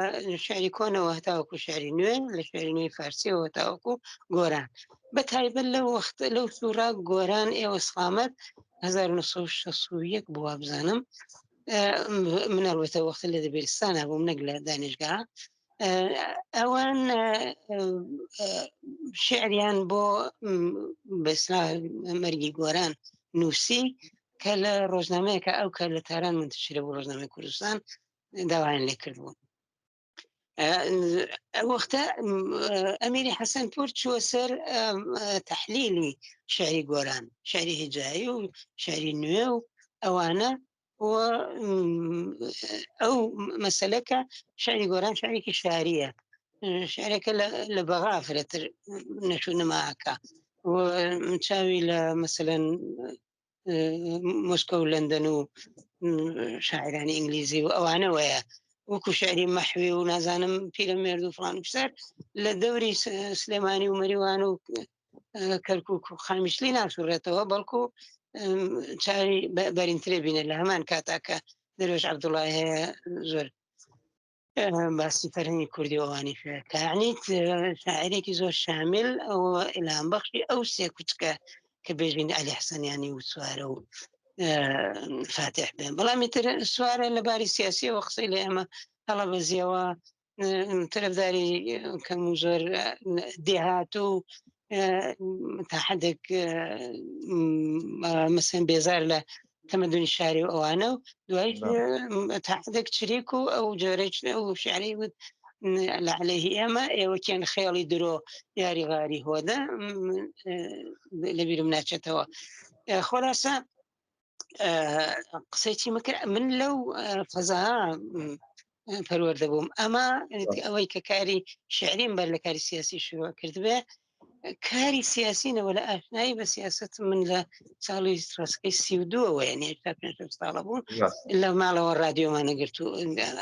S2: شعری کۆنەوە هەتاوەکو شعری نوێ لە شعری نوێی فارسیەوە هەتاوەکو گۆران بە تایبەت لەو وەخت لەو سوورە گۆران ئێوە سڵامەت 1961 بووە بزانم من ئەڵبەتە وەختە لە دەبیرستانە بووم نەک لە دانیشگا ئەوان شعریان بۆ بەسرا مەرگی گۆران نووسی کە لە ڕۆژنامەیەکە ئەو کە لە تاران منتشرە بۆ ڕۆژنامەی کوردستان داوایان لێ کردبوون وەختە ئەمیری حەسەن پور چووە سەر تەحلیلی شعری گۆران شعری هیجایی و شعری نوێ و ئەوانە ئەو مەسەلەکە شعری گۆران شعرێکی شاریە شعرێکە لە بەغا فرەتر نەشو نەماکە چاوی لە مەسەلەن مۆسکۆ و لەندەن و شاعرانی ئینگلیزی و ئەوانەوەیە وەکو شعری مەحوی و نازانم پیرەمێرد و فڵان بسەر لە دەوری سلێمانی و مەریوان و کەرکووک و خامیشلی ناسوورێتەوە بەڵکو چاوی بەرینترێ بینێت لە هەمان کاتاکە دەروێش عەبدوڵای هەیە زۆر باسی فەرهەنگی کوردی ئەوانی کەعنیت شاعرێکی زۆر شامل ئەوە ئیلهام بەخشی ئەو سێ کوچکە کە بێژین عەلی حەسەنیانی و سوارە و فاتح بێن بەڵامی تر سوارە لە باری سیاسیەوە قسەی لە ئێمە هەڵە بەزیەوە تەرەفداری کەم و زۆر دێهات و تا حدێک مەسەن بێزار لە تەمەدونی شاری و ئەوانە و دوای تا حدێک چریک و ئەو جۆرەی ئەو شعری وت لە عەلەیهی ئێمە ئێوەکیان خەیاڵی درۆ یاریغاری هۆدە لەبیرم ناچێتەوە خۆلاسە قسەی چی مەکرد من لەو فەزاها پەروەردە بووم ئەمە ئەوەی کە کاری شعریم بەر لە کاری سیاسی شروع کردبێ کاری سیاسینەوە لە ئاشنایی بە سیاست من لە ساڵی ڕاستەکەی 32 یعنی هێشتا 5 ساڵە بوون لە ماڵەوە رادیۆمانە گرت و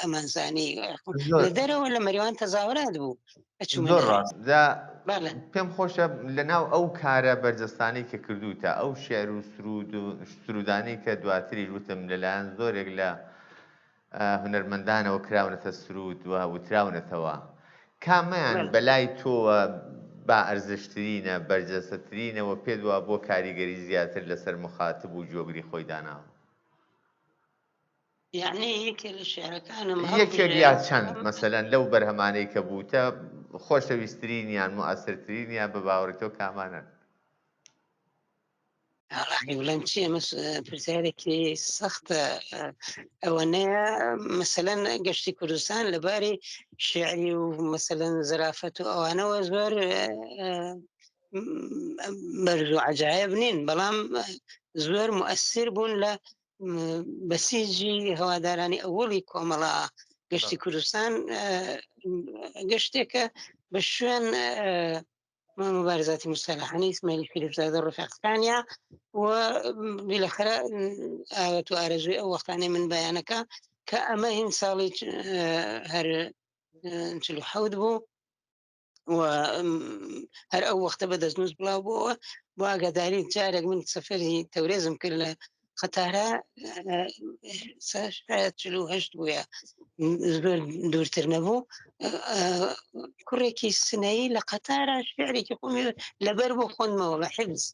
S2: ئەمانزانی لە دەرەوە لە مەریوان تەزاورات بوو
S1: پێم خۆشە لەناو ئەو کارە بەرجەستانی کە کردوتە ئەو شێعر و سرودانی کە دواتری وتم لەلایەن زۆرێک لە هونەرمەندانەوە کراونەتە سرود و وتراونەتەوە کامیان
S2: بەڵێ
S1: بەلای تۆوە با ئەرزشترینە بەرجەستەترینەوە پێت وە بۆ کاریگەری زیاتر لەسەر مخاتب و جۆگری خۆی داناوە
S2: یعنی یەکێ لە شێعرەکانم
S1: یەکێک یا چەند مەسەلەن لەو بەرهەمانەی کە بووتە خۆشەویستترینیان موئەسرترینیان بە باوەڕی تۆ کامانن
S2: هەڵاقی بڵێم چی ئەمە پرسیارێکی سەختە ئەوەنەیە مەسەلەن گەشتی کوردستان لەباری شێعری و مەسەلەن زەرافەت و ئەوانەوە زۆر بەرز و عەجایب نین بەڵام زۆر مؤثر بوون لە بەسیجی هەوادارانی ئەوڵی کۆمەڵە گەشتی کوردستان گەشتێکە بە شوێن مبارزاتی مستەلاحانەی ئیسماعیل فیلپزادە ڕفیقەکانیە و بیلەخەرە ئاوەت و ئارەزووی ئەو وەختانەی من بەیانەکە کە ئەمە هین ساڵی هەر 47 بوو و هەر ئەو وەختە بە دەستنووس بڵاو بووەوە بۆ ئاگاداری جارێک من سەفەری تەورێزم کرد لە قەتارە 48 بووە زۆر دوورتر نەبوو کوڕێکی سنەیی لە قەتارە شعرێکی خۆمی لەبەر بۆ خوێندمەوە بە حفز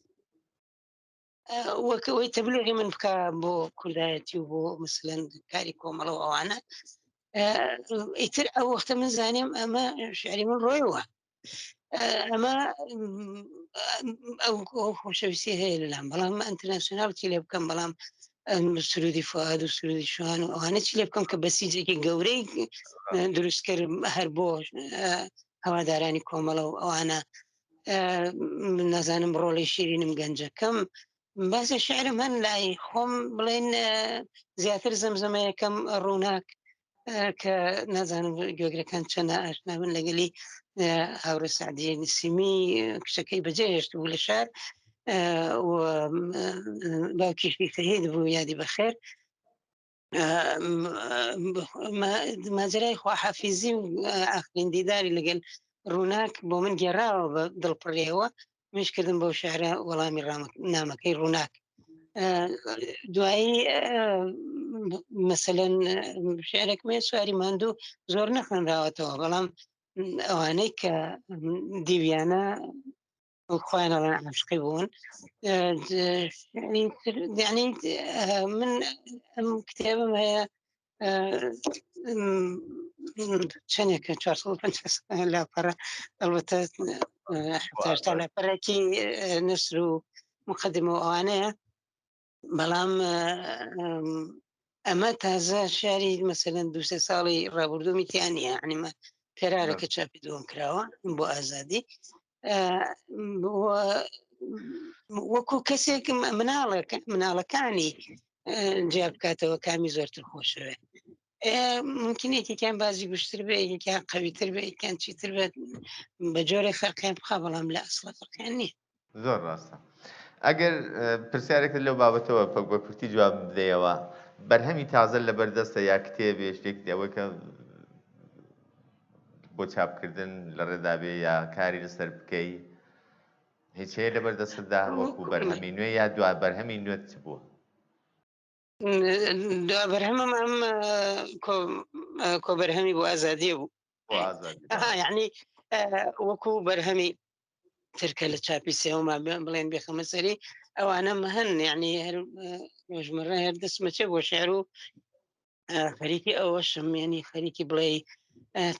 S2: وەکەوەی تەبلیغی من بکە بۆ کوردایەتی و بۆ مثلەن کاری کۆمەڵەوە ئەوانە ئیتر ئەو وەختە من زانیم ئەمە شعری من ڕۆیەوە ئەمە ئەو خۆشەویستی هەیە لەلام بەڵام ئەنتەرناسیۆناڵی لێ بکەم بەڵام سرودی فؤاد و سرودی شوان و ئەوانە چی لێ بکەم کە بەسیجێکی گەورەی دروست کرد هەر بۆ هەوادارانی کۆمەڵە و ئەوانە نازانم ڕۆڵی شیرینم گەنجەکەم باسە شعرم هەن لای خۆم بڵێن زیاتر زەمزەمەیەکەم ڕووناک کە نازانم گوێگرەکان چەنە ئاشنا بن لەگەلی هاورە سعدیە نسیمی کچەکەی بەجێهێشت بوو لە شار باوکیشی شەهید بوو یادی بەخێر ماجرای خواحافیزی و ئاخرین دیداری لەگەل ڕووناک بۆ من گێڕاوە بە دڵپڕێەوە مشکردم بۆ شعرە وەڵامی نامەکەی ڕووناک دوایی مەسەلەن شعرێکمێ سواری ماندوو زۆر نەخوێنراوەتەوە بەڵام ئەوانەی کە دیویانە خۆیانەڵەن عاشقی بوون یعنی من ئەم کتێبم هەیە چەندێکە 450 لاپەڕە ئەلبەتە تا لاپەرێکی نسر و مقدمە و ئەوانەیە بەڵام ئەمە تازە شاری مەسەلەن 2 ساڵی ڕابردوومی تیانە عنیمە پێرارەکە چاپی دووەم کراوە بۆ ئازادی وەکو کەسێک مناڵەکانی جیا بکاتەوە کامی زۆرتر خۆشەوێ ممکنێتێکیان بازی گشتر بێ یەکیان قەویتر بێ یەکیان چیتر بێت بە جۆرە فەرقیان بخا بەڵام لە ئەسڵە فەرقیان نییە
S1: زۆر ڕاستە ئەگەر پرسیارێکت لەو بابەتەوە پەک بە کورتی جواب بدەیەوە بەرهەمی تازە لە بەردەستە یا کتێبێ شتێک ئەوە کە بۆ چاپکردن لە ڕێدابێ یا کاری لەسەر بکەی هیچ هەیە لە بەردەستدا وەکو بەرهەمی نوێ یا دوا بەرهەمی نوێت بووە
S2: بەرهەمەم ئەم کۆبەرهەمی بۆ ئازادیە بوو یعنی وەکو بەرهەمی ترکە لە چاپی سێوەما بڵێن بێخەمە سەری ئەوانە هەن یعنی هەر ڕۆژمەڕە هەر دەستمەچێ بۆ شێعر و خەریکی ئەوەشم ینی خەریکی بڵێ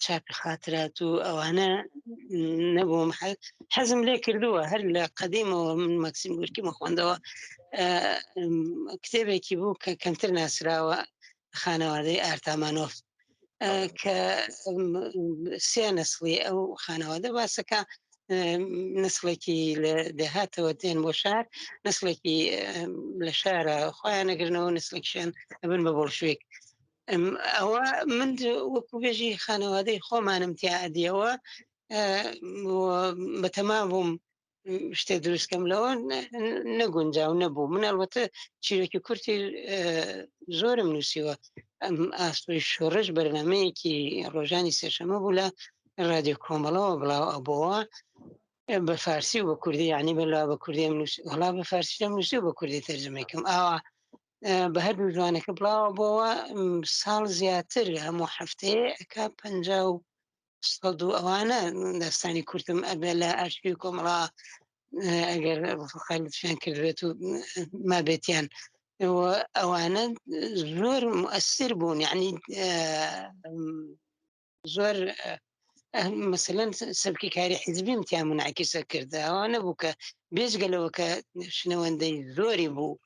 S2: چاپی خاترات و ئەوانە نەبووم حەزم لێ کردووە هەر لە قەدیمەوە من مەکسیم گورکیمە خوێندەوە کتێبێکی بوو کە کەمتر ناسراوە خانەوادەی ئارتامانۆف کە 3 نەسڵی ئەو خانەوادە باسەکە نسلێکی لە دەهاتەوە دێن بۆ شار نسلێکی لە شارە خۆیان نەگرنەوە نسلێکیان ئەبن بە بۆڵشوێک ئەوە من وەکو بێژی خانەوادەی خۆمانم تیاعادیەوە بەتەما بووم شتێک دروستکەم لەوە نەگونجاو نەبوو من ئەلبەتە چیرۆکی کورتی زۆرم نووسیوە ئەم ئاستۆی شۆڕش بەرنامەیەکی ڕۆژانی سێشەمە بوو لە رادیۆ کۆمەڵەوە بڵاو ئەبەوە بە فارسی و بە کوردی یعنی بەلا بە کوردی هەڵا بە فارسی دەم نووسی و بە کوردی تەرجمەیکەم ئاوا بە هەردوو جوانەکە بڵاوە بۆەوە ساڵ زیاتر هەموو هەفتەیە ئەکا 50 و ئەوانە داستانی کورتم ئەبێ لە ئاشتی کۆمەڵا ئەگەر خەلفیان کردوێت و ما بێتیان ئەوانە زۆر مؤثر بوون یعنی زۆر مثلەن سەبکی کاری حیزبی امتیان منعکسە کرد ئەوە نەبوو کە بێژگەلەوە کە شنەوەندەی زۆری بوو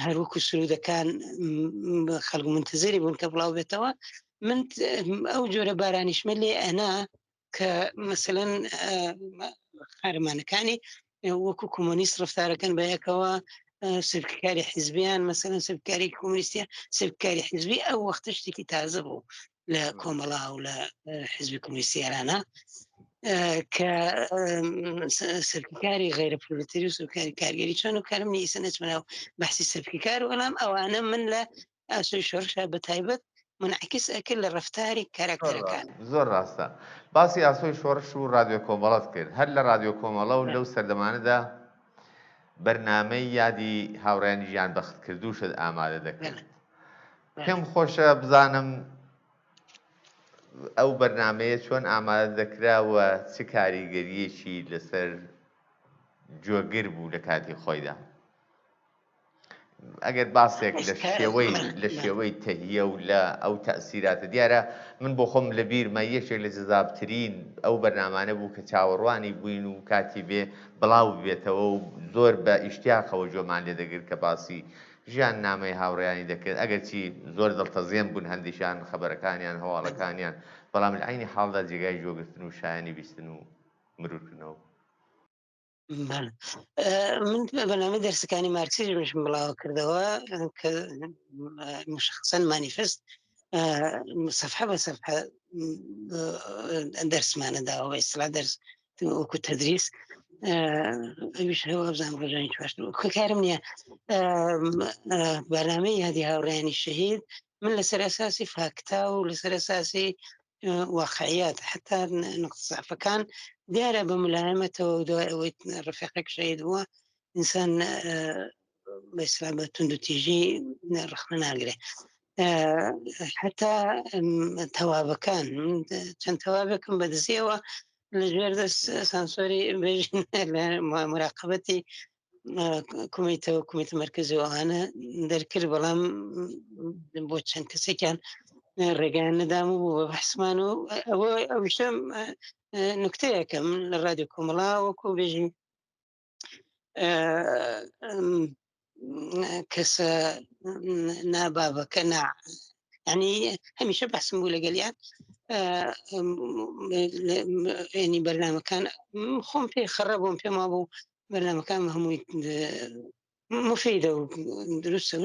S2: هەروەکو سرودەکان خەڵک منتزری بوون کە بڵاو بێتەوە من ئەو جۆرە بارانیشمە لێ ئەنا کە مثلەن قارەمانەکانی وەکو کۆمۆنیست ڕفتارەکەن بە یەکەوە سبکاری حیزبیان مثلەن سبکاری کۆمونیستیان سبکاری حیزبی ئەو وەختە شتێکی تازە بوو لە کۆمەڵا و لە حیزبی کۆمونیستیارانە کە سەرکاری غیرە پرۆلتەری و سەرکاری کارگەری چۆن و کارم نیسە نەچمەوە بەحسی سەرکار وەڵام ئەوانە من لە ئاسوی شۆڕشە بە تایبەت منعکس ئەکرد لە ڕفتاری کاراکتەرەکان
S1: زۆر ڕاستە باسی ئاسۆی شۆڕش و رادیۆ کۆمەڵەت کرد هەر لە رادیۆ کۆمەڵە و لەو سەردەمانەدا بەرنامەی یادی هاوڕێنی ژیان بەخت کردوشت ئامادە دەکرد پێم خۆشە بزانم ئەو بەرنامەیە چۆن ئامادە دەکراوە چ کاریگەریەکی لەسەر جۆگر بوو لە کاتی خۆیدا ئەگەر باسێک لە شێوەی تەهیە و لە ئەو تەئسیراتە دیارە من بۆ خۆم لە بیرمە یەکێک لە جەزابترین ئەو بەرنامانە بوو کە چاوەڕوانی بووین و کاتی بێ بڵاو بێتەوە و زۆر بە ئیشتیاقەوە جۆمان لێ دەگرت کە باسی ژیان نامەی هاوڕێیانی دەکرد ئەگەرچی زۆر دڵتەزێن بوون هەندێکیان خەبەرەکانیان هەواڵەکانیان بەڵام لە عینی حاڵدا جێگای جۆگرتن و شایانی بیستن و مرورکردنەوە
S2: من بەنامە دەرسەکانی مارکسیزمشم بڵاو کردەوە کە مشخصەن مانیفست سەفحە بە سەفحە دەرسمانەداوە ئیسلا دەرس وەکو تەدریس ئەویش هەوە بزانم ڕۆژانی چوارشەمە کارم نییە بەرنامەی یادی هاوڕێیانی شەهید من لەسەر ئەساسی فاکتا و لەسەر ئەساسی واقعیات حتا نقطەفەکان دیارە بە ملایەمەتەوە و دوای ئەوەی ڕفیقێک شەهید بووە ئینسان بە ئیسلام بە تونند و تیژی ڕخنە ناگرێ حتا تەوابەکان چەند تەوابێکم بەدزیەوە لە ژێر دەست سانسۆری بێژین لە مراقبەتی کومیتە مەرکەزی ئەوانە دەرکرد بەڵام بۆ چەند کەسێکیان ڕێگەیان نەدام و بە بەحسمان و ئەویشە نکتەیەکە من لە رادیۆ کۆمەڵا وەکو بێژین کەسە نابابەکە ینی هەمیشە بەحسم بوو لەگەلیان ینی بەرنامەکان خۆم پێ خەڕە بووم پێما بوو بەرنامەکان هەمووی مفیدە و دروستە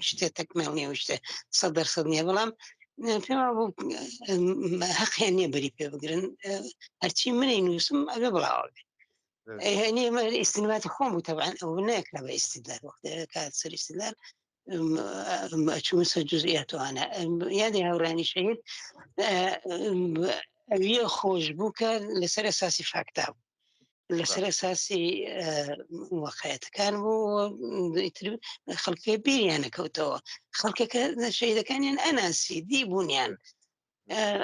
S2: شتێ تەکمێڵ و شتێ 100% نییە بەڵام پێما بوو حەقیان نییە بەری پێ بگرن هەرچی منی نووسم ئەگە بڵاوە بێ هەنی ئەمە ئیسینماتی خۆم بوو تەبعاً ئەو نەکرا بە ئیستیدلال وەختە کات سەر ئیستیدلال ئەچوون سەر جزئیاتوانە یادی هاوڕێیانی شەهید ئەویە خۆش بوو کە لەسەر ئەساسی فاکتا بوو لەسەر ئەساسی واقعەتەکان بوو خەڵکێ بیریان نەکەوتەوە خەڵکەکە شەهیدەکانیان ئەناسی دیبوونیان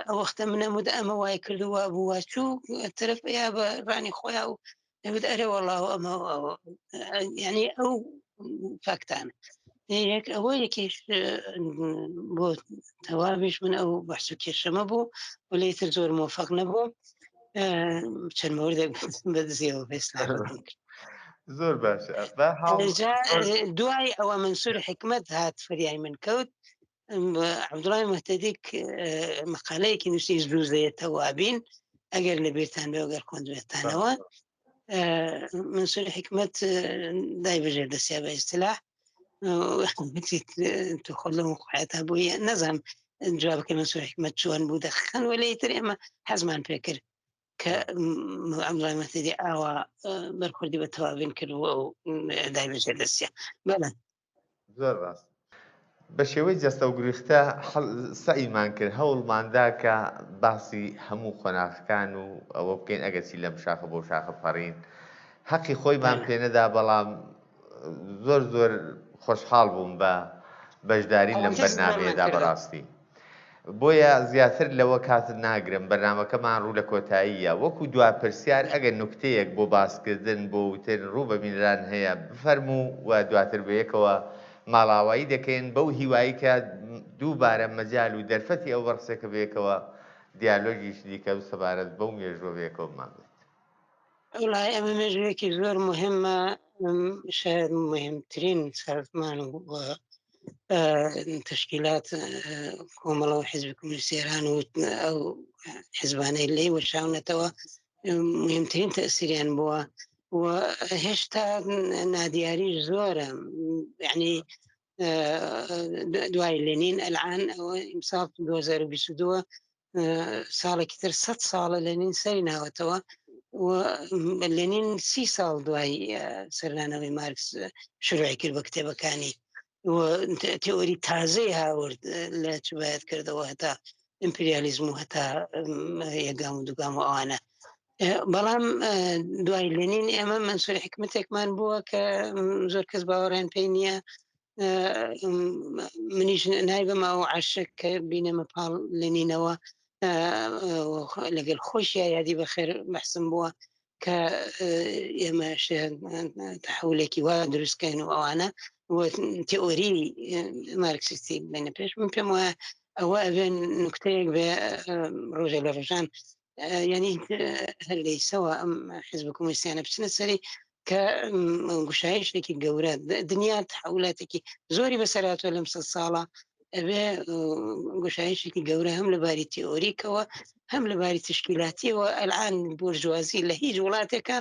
S2: ئەو وەختە منەمود ئەمە وای کردووە بووە چوو تەرەف یا بە ڕانی خۆیان و دەبێت ئەرێ وەڵاو ئەمە ینی ئەو فاکتانە یەک ئەوە یەکیش بۆ تەواویش من ئەو بەحس و کێشەمە بوو و لێتر زۆر مۆفەق نەبوو چەند مۆردێک بەدزیەوە بێسلام
S1: زۆر باشە
S2: دوای ئەوە منسوور حکمت هات فریای من کەوت عەبدوڵڵای مەهتەدیک مەقالەیەکی نووسی زووزەیە تەوابین ئەگەر لە بیرتان بێ ئەگەر خوێندوێتانەوە منسوور حکمت دای بژێر دەسیا بە ئیستیلاح تو خۆ لەم وقوعەتە بووی نەزانم جوابەکەی منسوور حکمت چۆن بوو دەخەن وەلە ئیتر ئێمە حەزمان پێ کرد کە عەبدوڵڵای مەهتەدی ئاوا بەرخوردی بە تەوابین کردووە و دای بژێر دەسیا بەڵێ
S1: زۆر ڕاست بە شێوەی جەستە و گریختە سەعیمان کرد هەوڵماندا کە باسی هەموو خۆناغەکان و ئەوە بکەین ئەگەرچی لەم شاخە بۆ شاخە پەڕین حەقی خۆیمان پێ نەدا بەڵام زۆر خۆشحاڵ بووم بە بەشداری لەم
S2: ئەوەندە
S1: بەرنامەیەدا
S2: زۆرمان کردەوە.
S1: بەڕاستی. بۆیە زیاتر لەوە کاتت ناگرم، بەرنامەکەمان ڕوو لە کۆتاییە. وەکو دوابرسیار ئەگەر نوکتەیەک بۆ باسکردن بۆ وتر ڕوو بە بینران هەیە بفەرموو و دواتر بەیەکەوە ماڵاوایی دەکەین بەو هیوایی کە دووبارە مەجال و دەرفەتی ئەو بەڕسێکە بەیەکەوە دیالۆگیش دیکە و سەبارەت بەو مێژوە بەیەکەوە ماڵێت.
S2: وڵای ئەمە مێژوەیەکی زۆر مهمە، شاید مهمترین سازمان و تشکیلات کۆمەڵە و حیزبی کوردستان و ئەو حیزبانەی لێی وەشاونەتەوە مهمترین تەسیریان بووە و هێشتا نادیاریش زۆرە. یعنی دوای لێنین ئەلعان ئەوە ئیمساڵ 2022 ساڵێکی تر 100 ساڵە لێنین سەری ناوەتەوە و لێنین 30 ساڵ دوای سەردانەوەی مارکس شروعی کرد بە کتێبەکانی و تئۆری تازەی هاورد لە چبایەت کردەوە هەتا ئیمپریالیزم و هەتا یەکگام و دووگام و ئەوانە. بەڵام دوای لێنین ئێمە منسووری حکمتێکمان بووە کە زۆر کەس باوەڕیان پێی نییە. منیش نایبەمە ئەو عاشق کە بینەمە پاڵ لێنینەوە لەگەڵ خۆشیە یادی بەخێر بەحسم بووە کە ئێمە تەحولێکی وا دروستکەین و ئەوانە تئۆری مارکسیستی بینە پێش. من پێم وایە ئەوە ئەبێن نوکتەیەک بێ ڕۆژێ لە ڕۆژان، ینی هەر لەیسەوە ئەم حیزب کۆمونیستیانە بچنە سەری کە گوشایشتێکی گەورە دنیا تحولاتێکی زۆری بەسەراتوە لەم 100 ساڵە ئەبێ گوشایشتێکی گەورە هەم لەباری تئۆریکەوە هەم لەباری تشکیلاتیەوە. ئەلعان بورژوازی لە هیچ وڵاتێکە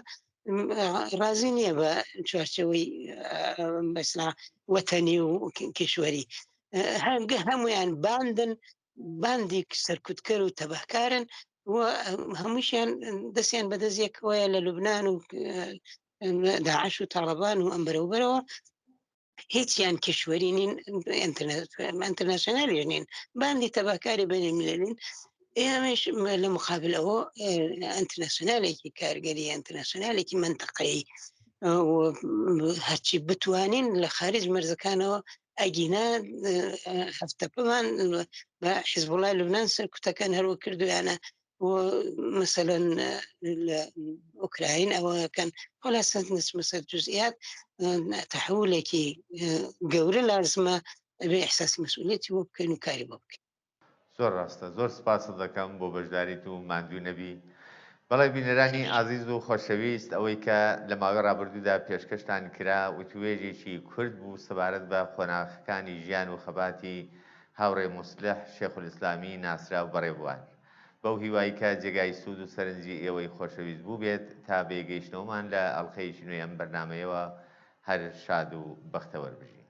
S2: رازی نییە بە چوارچەوەی بەسلا وەتەنی و کشوەری، هەمویان باندی سەرکوتکەر و تەبەکارن و هەمووشیان دەستیان بەدەستیەکەوەیە لە لوبنان و داعش و تاڵەبان و ئەم بەرەوبەرەوە هیچیان کشوەری نین، ئینتەرناسیۆنالی نین، باندی تەبەکاری بینالمللین. ئێمەش لە مقابل ئەوە ئینتەرناسیۆنالێکی کارگەری ئینتەرناسیۆنالێکی منتەقەیی هەرچی بتوانین لە خارج مەرزەکانەوە ئەگینا هەفتەپەمان بە حیزبوڵای لوبنان سەرکوتەکان هەروە کردویانە و مثلا لە ئوکراین ئەوەکەن خلاصە نسبە سەر جزئیات تحولێکی گەورە لازمە بێ ئیحساسی مەسئولیەتی بۆ بکەین و کاری بۆ بکەین.
S1: زۆر ڕاستە، زۆر سپاس دەکەم بۆ بەشداریت و ماندوو نەبی. بەڵێ بینەرانی ئازیز و خۆشەویست، ئەوەی کە لە ماوەی ڕابردوودا پێشکەشتان کرا وتوێژێکی کورد بوو سەبارەت بە خۆناغەکانی ژیان و خەباتی هاوڕێ موسلح شێخولئیسلامی ناسرا و بەڕێوەبوار. بەو هیوایی کە جێگای سوود و سەرنجی ئێوەی خۆشەویست بوو بێت تا بێگەیشتنەوەمان لە ئەڵقەیەکی نوێی ئەم بەرنامەیەوە هەر شاد و بەختەوەربژین.